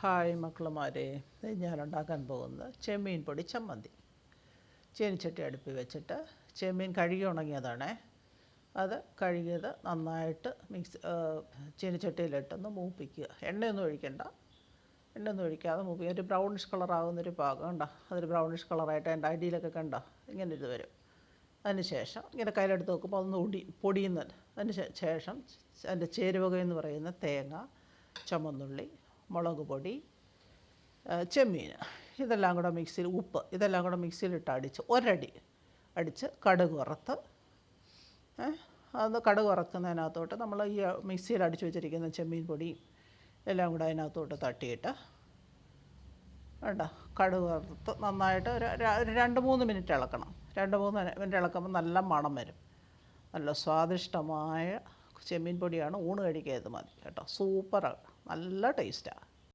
Hi മക്കളുമാരെ, ഞാൻ ഉണ്ടാക്കാൻ പോകുന്നത് ചെമ്മീൻ പൊടി ചമ്മന്തി. ചീനിച്ചട്ടി അടുപ്പിൽ വെച്ചിട്ട് ചെമ്മീൻ കഴുകി ഉണങ്ങിയതാണേ. അത് കഴുകിയത് നന്നായിട്ട് ചീനിച്ചട്ടിയിലിട്ടൊന്ന് മൂപ്പിക്കുക. എണ്ണയൊന്നും ഒഴിക്കണ്ട, എണ്ണയൊന്നും ഒഴിക്കാതെ മൂപ്പിക്കുക. ഒരു ബ്രൗണിഷ് കളറാകുന്നൊരു പാകം കണ്ടോ, അതൊരു ബ്രൗണിഷ് കളറായിട്ട് എൻ്റെ അടിയിലൊക്കെ കണ്ടോ ഇങ്ങനെ ഇത് വരും. അതിന് ശേഷം ഇങ്ങനെ കയ്യിലെടുത്ത് നോക്കുമ്പോൾ അതൊന്ന് പൊടിയുന്നത്. അതിന് ശേഷം അതിൻ്റെ ചേരുവകയെന്ന് പറയുന്ന തേങ്ങ, ചുമന്നുള്ളി, മുളക് പൊടി, ചെമ്മീൻ, ഇതെല്ലാം കൂടെ മിക്സിയിൽ, ഉപ്പ്, ഇതെല്ലാം കൂടെ മിക്സിയിലിട്ട് ഒരടി അടിച്ച് കടുക് വറുത്ത്, അത് കടുക് വറുക്കുന്നതിനകത്തോട്ട് നമ്മൾ ഈ മിക്സിയിൽ അടിച്ച് വെച്ചിരിക്കുന്ന ചെമ്മീൻ പൊടിയും എല്ലാം കൂടെ അതിനകത്തോട്ട് തട്ടിയിട്ട് വേണ്ട കടുക് വറുത്ത് നന്നായിട്ട് ഒരു 2-3 മിനിറ്റ് ഇളക്കണം. 2-3 മിനിറ്റ് ഇളക്കുമ്പോൾ നല്ല മണം വരും. നല്ല സ്വാദിഷ്ടമായ ചെമ്മീൻ പൊടിയാണ്. ഊണ് കഴിക്കുക ഇത് മതി കേട്ടോ. സൂപ്പറാണ്, നല്ല ടേസ്റ്റാണ്.